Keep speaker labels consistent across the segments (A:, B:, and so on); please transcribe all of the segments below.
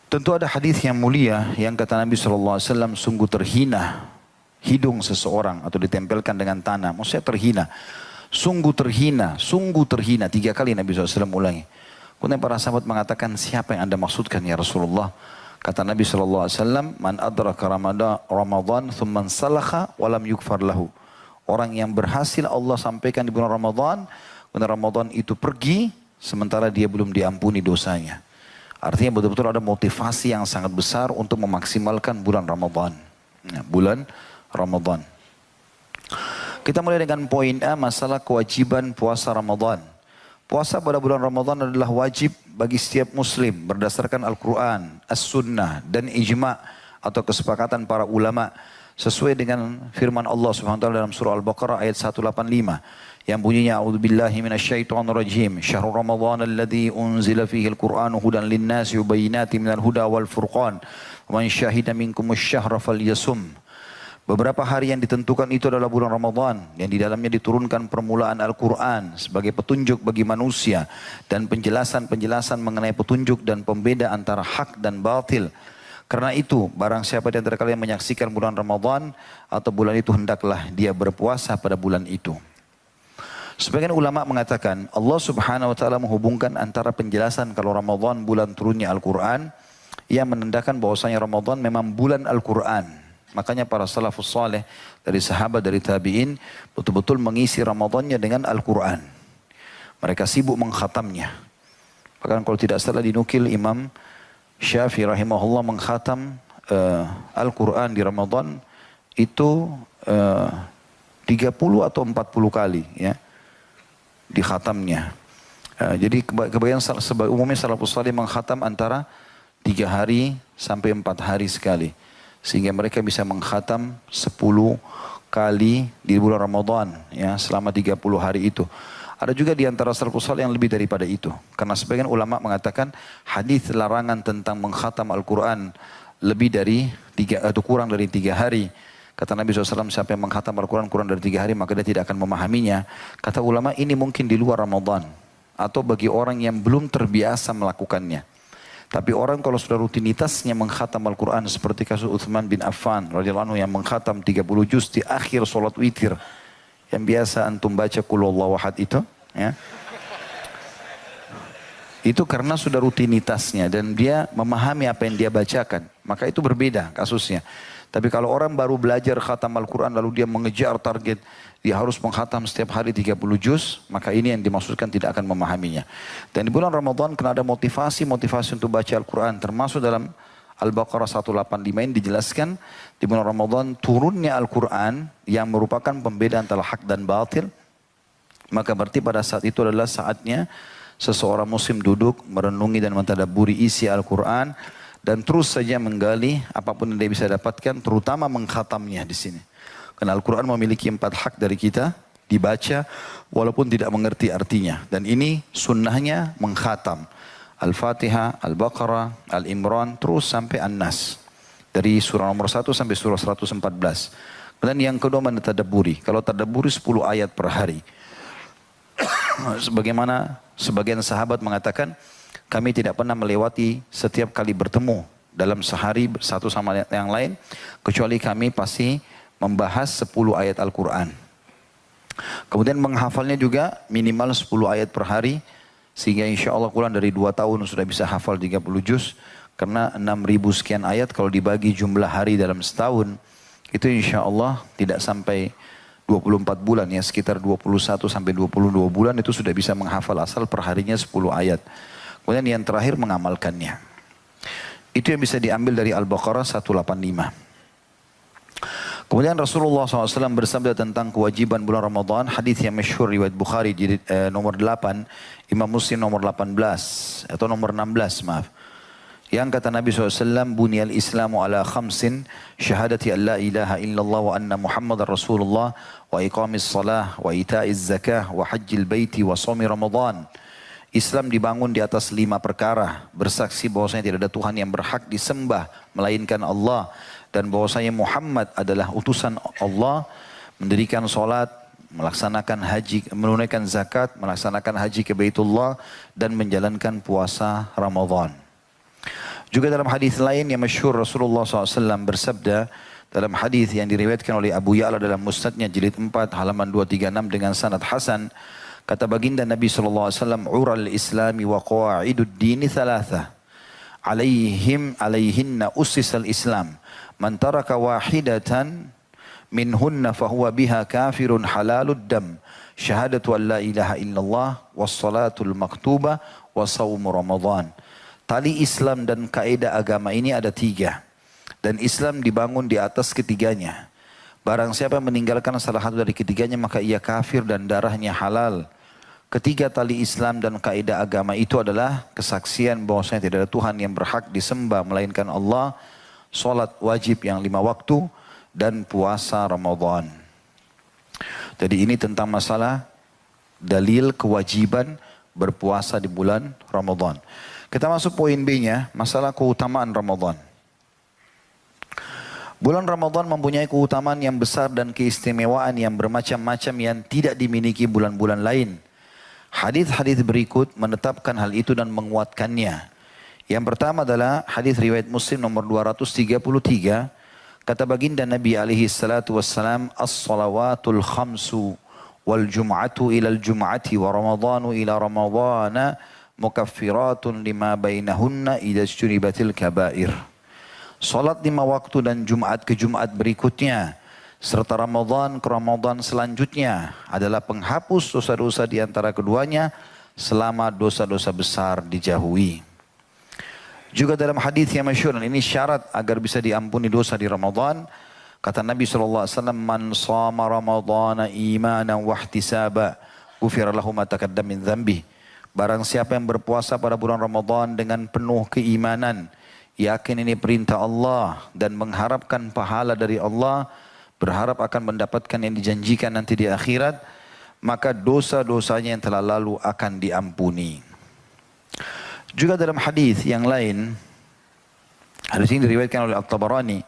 A: Tentu ada hadis yang mulia yang kata Nabi SAW, sungguh terhina hidung seseorang atau ditempelkan dengan tanah. Maksudnya terhina. Sungguh terhina, sungguh terhina. 3 kali Nabi SAW ulangi. Kemudian para sahabat mengatakan, siapa yang anda maksudkan ya Rasulullah? Kata Nabi SAW, man adraka Ramadan thumman salakha walam yukfar lahu. Orang yang berhasil Allah sampaikan di bulan Ramadan itu pergi, sementara dia belum diampuni dosanya. Artinya betul-betul ada motivasi yang sangat besar untuk memaksimalkan bulan Ramadan. Nah, bulan Ramadan. Kita mulai dengan poin A, masalah kewajiban puasa Ramadan. Puasa pada bulan Ramadan adalah wajib bagi setiap muslim berdasarkan Al-Quran, As-Sunnah, dan Ijma' atau kesepakatan para ulama. Sesuai dengan firman Allah SWT dalam surah Al-Baqarah ayat 185. Yang bunyinya, A'udzubillahi minasyaitonirrajim. Syahrul Ramadan alladzi unzila fihi al-Qur'anu hudan linnasi wa bayyinatin minal huda wal furqan. Wa man syahida minkumus syahra falyasum. Beberapa hari yang ditentukan itu adalah bulan Ramadan yang di dalamnya diturunkan permulaan Al-Quran sebagai petunjuk bagi manusia dan penjelasan-penjelasan mengenai petunjuk dan pembeda antara hak dan batil. Karena itu, barang siapa di antara kalian menyaksikan bulan Ramadan atau bulan itu, hendaklah dia berpuasa pada bulan itu. Sebagian ulama mengatakan Allah Subhanahu wa taala menghubungkan antara penjelasan kalau Ramadan bulan turunnya Al-Quran yang menandakan bahwasanya Ramadan memang bulan Al-Quran. Makanya para salafus saleh dari sahabat, dari tabi'in betul-betul mengisi Ramadannya dengan Al-Quran. Mereka sibuk mengkhatamnya. Bahkan kalau tidak salah dinukil Imam Syafi'i rahimahullah mengkhatam Al-Quran di Ramadan itu 30 atau 40 kali ya. Di khatamnya. Jadi kebanyakan umumnya salafus salih mengkhatam antara 3 hari sampai 4 hari sekali. Sehingga mereka bisa mengkhatam 10 kali di bulan Ramadan ya, selama 30 hari itu. Ada juga di antara salafus salih yang lebih daripada itu. Karena sebagian ulama mengatakan hadis larangan tentang mengkhatam Al-Quran lebih dari 3 atau kurang dari 3 hari. Kata Nabi SAW, siapa yang mengkhatam Al-Quran kurang dari 3 hari maka dia tidak akan memahaminya. Kata ulama, ini mungkin di luar Ramadan. Atau bagi orang yang belum terbiasa melakukannya. Tapi orang kalau sudah rutinitasnya mengkhatam Al-Quran seperti kasus Uthman bin Affan radhiyallahu anhu yang mengkhatam 30 juz di akhir sholat witir. Yang biasa antum baca Qul Huwallahu Ahad itu. Ya. Itu karena sudah rutinitasnya dan dia memahami apa yang dia bacakan. Maka itu berbeda kasusnya. Tapi kalau orang baru belajar khatam Al-Quran lalu dia mengejar target, dia harus mengkhatam setiap hari 30 juz, maka ini yang dimaksudkan tidak akan memahaminya. Dan di bulan Ramadan kena ada motivasi untuk baca Al-Quran, termasuk dalam Al-Baqarah 185 ini dijelaskan di bulan Ramadan turunnya Al-Quran yang merupakan pembeda antara hak dan batil. Maka berarti pada saat itu adalah saatnya seseorang muslim duduk merenungi dan mentadabburi isi Al-Quran dan terus saja menggali apapun yang dia bisa dapatkan, terutama mengkhatamnya di sini. Karena Al-Quran memiliki 4 hak dari kita, dibaca walaupun tidak mengerti artinya. Dan ini sunnahnya mengkhatam. Al-Fatihah, Al-Baqarah, Al-Imran, terus sampai An-Nas. Dari surah nomor 1 sampai surah 114. Kemudian yang kedua mentadabburi. Kalau tadabburi 10 ayat per hari. Sebagaimana sebagian sahabat mengatakan, kami tidak pernah melewati setiap kali bertemu dalam sehari satu sama yang lain. Kecuali kami pasti membahas 10 ayat Al-Quran. Kemudian menghafalnya juga minimal 10 ayat per hari. Sehingga insya Allah kurang dari 2 tahun sudah bisa hafal 30 juz. Karena 6.000 sekian ayat kalau dibagi jumlah hari dalam setahun. Itu insya Allah tidak sampai 24 bulan ya. Sekitar 21 sampai 22 bulan itu sudah bisa menghafal asal per harinya 10 ayat. Kemudian yang terakhir mengamalkannya. Itu yang bisa diambil dari Al-Baqarah 185. Kemudian Rasulullah SAW bersabda tentang kewajiban bulan Ramadan. Hadis yang masyhur riwayat Bukhari nomor 8. Imam Muslim nomor 18. Atau nomor 16 maaf. Yang kata Nabi SAW, Buniyal Islamu ala khamsin, syahadati an la ilaha illallah wa anna Muhammad Rasulullah, wa iqamis salah, wa ita'iz zakah, wa hajjil baiti, wa somi Ramadan. Islam dibangun di atas 5 perkara. Bersaksi bahwasanya tidak ada Tuhan yang berhak disembah melainkan Allah. Dan bahwasanya Muhammad adalah utusan Allah. Mendirikan solat, melaksanakan haji, menunaikan zakat, melaksanakan haji ke Baitullah. Dan menjalankan puasa Ramadan. Juga dalam hadis lain yang masyhur Rasulullah SAW bersabda dalam hadis yang diriwayatkan oleh Abu Ya'la dalam Musnadnya jilid 4 halaman 236 dengan sanad hasan, kata baginda Nabi SAW, ural islami wa qawaidud dini thalatha alaihinna ussisal islam man taraka wahidatan minhunna fahuwa biha kafirun halalud dam syahadatu an la ilaha illallah wassalatul maktubah wa sawmu ramadan. Tali Islam dan kaidah agama ini ada 3. Dan Islam dibangun di atas ketiganya. Barang siapa meninggalkan salah satu dari ketiganya maka ia kafir dan darahnya halal. Ketiga tali Islam dan kaidah agama itu adalah kesaksian bahwasanya tidak ada Tuhan yang berhak disembah melainkan Allah, salat wajib yang 5 waktu, dan puasa Ramadan. Jadi ini tentang masalah dalil kewajiban berpuasa di bulan Ramadan. Kita masuk poin B-nya, masalah keutamaan Ramadan. Bulan Ramadan mempunyai keutamaan yang besar dan keistimewaan yang bermacam-macam yang tidak dimiliki bulan-bulan lain. Hadis-hadis berikut menetapkan hal itu dan menguatkannya. Yang pertama adalah hadis riwayat Muslim nomor 233. Kata baginda Nabi alaihi salatu wassalam, as-salawatul khamsu wal jum'atu ilal jum'ati wa ramadhanu ila ramadhana mukaffiratun lima bainahunna idza ijtunibatil kabair. Salat 5 waktu dan Jumat ke Jumat berikutnya serta Ramadan ke Ramadan selanjutnya adalah penghapus dosa-dosa di antara keduanya selama dosa-dosa besar dijauhi. Juga dalam hadis yang masyhur, dan ini syarat agar bisa diampuni dosa di Ramadan, kata Nabi SAW, man shama ramadhana imanan wahtisaba ghufira lahu ma taqaddama min dzambi. Barang siapa yang berpuasa pada bulan Ramadan dengan penuh keimanan, yakin ini perintah Allah dan mengharapkan pahala dari Allah, berharap akan mendapatkan yang dijanjikan nanti di akhirat, maka dosa-dosanya yang telah lalu akan diampuni. Juga dalam hadis yang lain, hadis ini diriwayatkan oleh At-Tabarani,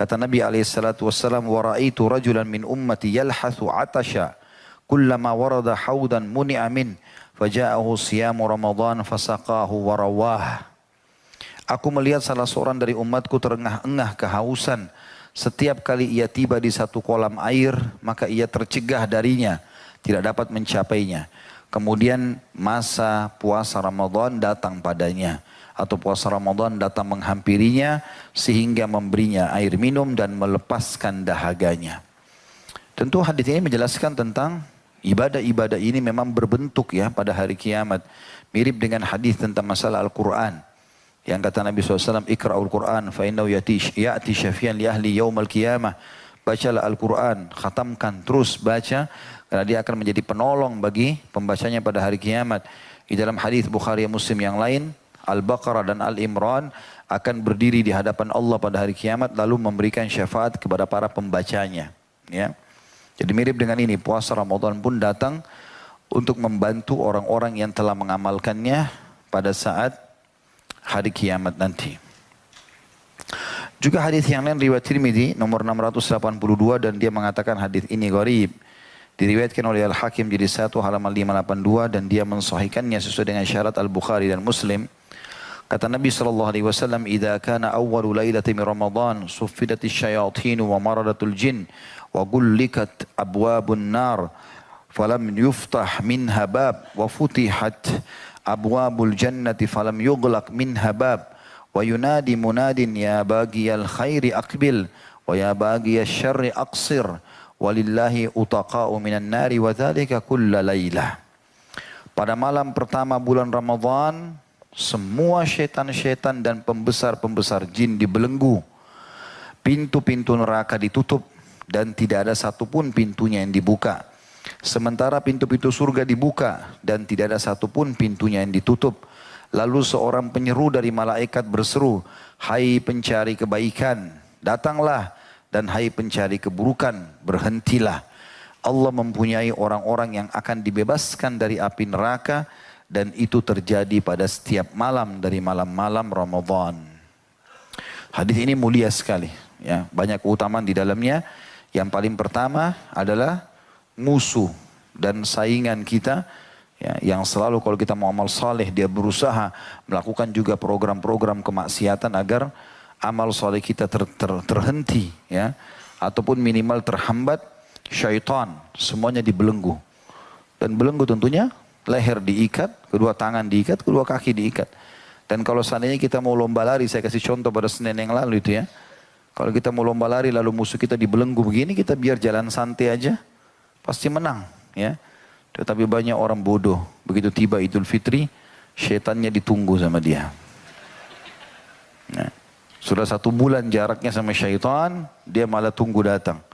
A: kata Nabi SAW, wa ra'aitu rajulan min ummati yalhathu atasha kullama warada haudan muni'a min faja'ahu siyamu Ramadan fasaqahu warawah. Aku melihat salah seorang dari umatku terengah-engah kehausan. Setiap kali ia tiba di satu kolam air, maka ia tercegah darinya, tidak dapat mencapainya. Kemudian masa puasa Ramadan datang padanya, atau puasa Ramadan datang menghampirinya sehingga memberinya air minum dan melepaskan dahaganya. Tentu hadis ini menjelaskan tentang ibadah-ibadah ini memang berbentuk ya pada hari kiamat. Mirip dengan hadis tentang masalah Al-Quran. Yang kata Nabi SAW, Iqra'ul Quran fa'innahu ya'ti syafian li ahli yawmal qiyamah. Bacalah Al-Quran, khatamkan terus baca, karena dia akan menjadi penolong bagi pembacanya pada hari kiamat. Di dalam hadis Bukhari Muslim yang lain, Al-Baqarah dan Al-Imran akan berdiri di hadapan Allah pada hari kiamat lalu memberikan syafaat kepada para pembacanya. Ya. Jadi mirip dengan ini, puasa Ramadan pun datang untuk membantu orang-orang yang telah mengamalkannya pada saat hari kiamat nanti. Juga hadis yang lain riwayat Tirmidzi nomor 682 dan dia mengatakan hadis ini gharib. Diriwayatkan oleh Al-Hakim jadi 1 halaman 582 dan dia mensahihkannya sesuai dengan syarat Al-Bukhari dan Muslim. Kata Nabi SAW, "Idza kana awwalu lailatin min Ramadan, suffidatis syayatin wa maradatul jin wa gullikat abwabun nar, falam yuftah minha bab wa futihat abwabul jannati falam yughlaq minha bab wa yunadi munadin ya bagiyal khairi aqbil wa ya bagiyal syarri aqsir walillahi utaqa'u minan nari wa dhalika kulla laylah." Pada malam pertama bulan Ramadan, semua syaitan-syaitan dan pembesar-pembesar jin dibelenggu. Pintu-pintu neraka ditutup dan tidak ada satupun pintunya yang dibuka. Sementara pintu-pintu surga dibuka dan tidak ada satupun pintunya yang ditutup. Lalu seorang penyeru dari malaikat berseru, "Hai pencari kebaikan, datanglah, dan hai pencari keburukan, berhentilah. Allah mempunyai orang-orang yang akan dibebaskan dari api neraka dan itu terjadi pada setiap malam dari malam-malam Ramadan." Hadis ini mulia sekali, ya, banyak keutamaan di dalamnya. Yang paling pertama adalah musuh dan saingan kita Ya, yang selalu kalau kita mau amal saleh dia berusaha melakukan juga program-program kemaksiatan agar amal saleh kita terhenti ya, ataupun minimal terhambat. Syaitan semuanya dibelenggu, dan belenggu tentunya leher diikat, kedua tangan diikat, kedua kaki diikat. Dan kalau seandainya kita mau lomba lari, saya kasih contoh pada Senin yang lalu itu ya, kalau kita mau lomba lari lalu musuh kita dibelenggu begini, kita biar jalan santai aja pasti menang ya. Tetapi banyak orang bodoh, begitu tiba Idul Fitri, syaitannya ditunggu sama dia. Nah, sudah 1 bulan jaraknya sama syaitan, dia malah tunggu datang.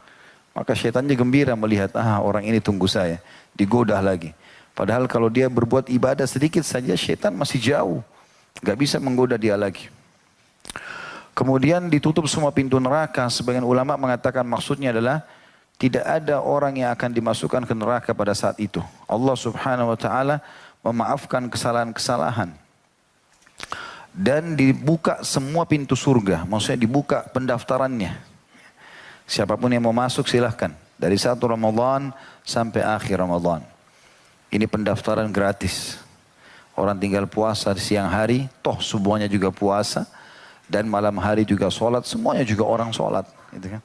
A: Maka syaitannya gembira melihat, orang ini tunggu saya, digoda lagi. Padahal kalau dia berbuat ibadah sedikit saja, syaitan masih jauh, gak bisa menggoda dia lagi. Kemudian ditutup semua pintu neraka. Sebagian ulama mengatakan maksudnya adalah tidak ada orang yang akan dimasukkan ke neraka pada saat itu. Allah subhanahu wa ta'ala memaafkan kesalahan-kesalahan. Dan dibuka semua pintu surga. Maksudnya dibuka pendaftarannya. Siapapun yang mau masuk silahkan. Dari 1 Ramadan sampai akhir Ramadan. Ini pendaftaran gratis. Orang tinggal puasa di siang hari. Toh semuanya juga puasa. Dan malam hari juga sholat. Semuanya juga orang sholat. Gitu kan.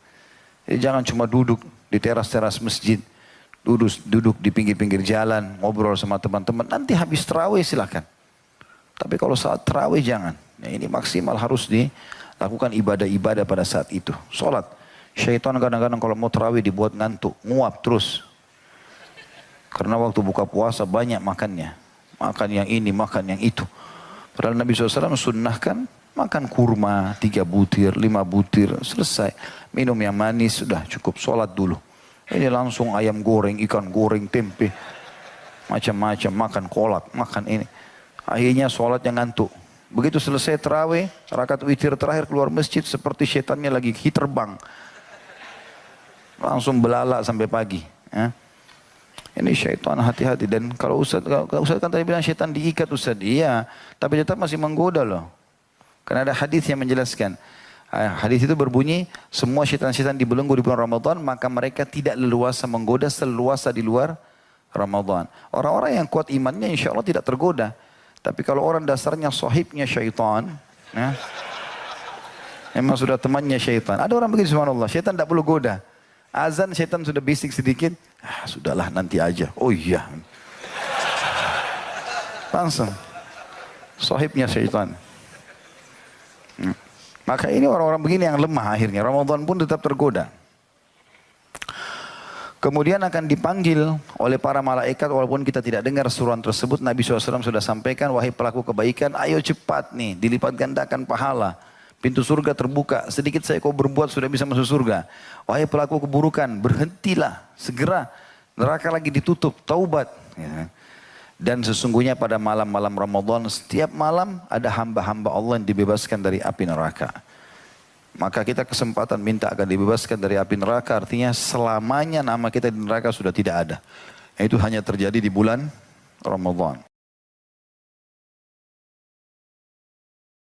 A: Jadi jangan cuma duduk di teras-teras masjid. Duduk di pinggir-pinggir jalan. Ngobrol sama teman-teman. Nanti habis tarawih silahkan. Tapi kalau saat tarawih jangan. Ya, ini maksimal harus dilakukan ibadah-ibadah pada saat itu. Sholat. Syaitan kadang-kadang kalau mau tarawih dibuat ngantuk. Nguap terus. Karena waktu buka puasa banyak makannya. Makan yang ini, makan yang itu. Padahal Nabi SAW sunnahkan makan kurma 3 butir, 5 butir. Selesai. Minum yang manis sudah cukup. Sholat dulu. Ini langsung ayam goreng, ikan goreng, tempe. Macam-macam. Makan kolak, makan ini. Akhirnya sholat yang ngantuk. Begitu selesai tarawih, rakaat witir terakhir keluar masjid seperti syaitannya lagi terbang. Langsung belalak sampai pagi. Ya. Ini syaitan, hati-hati. Dan kalau Ustaz kan tadi bilang syaitan diikat Ustaz. Iya, tapi tetap masih menggoda loh. Karena ada hadis yang menjelaskan. Hadis itu berbunyi, semua syaitan-syaitan dibelenggu di bulan Ramadan, maka mereka tidak leluasa menggoda seleluasa di luar Ramadan. Orang-orang yang kuat imannya insya Allah tidak tergoda. Tapi kalau orang dasarnya sahibnya syaitan, ya, memang sudah temannya syaitan. Ada orang begitu subhanallah, syaitan tidak perlu goda. Azan syaitan sudah bisik sedikit, sudahlah nanti aja. Oh iya. Langsung. Sahibnya syaitan. Maka ini orang-orang begini yang lemah akhirnya. Ramadan pun tetap tergoda. Kemudian akan dipanggil oleh para malaikat walaupun kita tidak dengar suruhan tersebut. Nabi SAW sudah sampaikan, wahai pelaku kebaikan, ayo cepat nih, dilipat gandakan pahala. Pintu surga terbuka, sedikit saya kau berbuat sudah bisa masuk surga. Wahai pelaku keburukan, berhentilah, segera. Neraka lagi ditutup, taubat. Ya. Dan sesungguhnya pada malam-malam Ramadan, setiap malam ada hamba-hamba Allah yang dibebaskan dari api neraka. Maka kita kesempatan minta akan dibebaskan dari api neraka, artinya selamanya nama kita di neraka sudah tidak ada. Itu hanya terjadi di bulan Ramadan.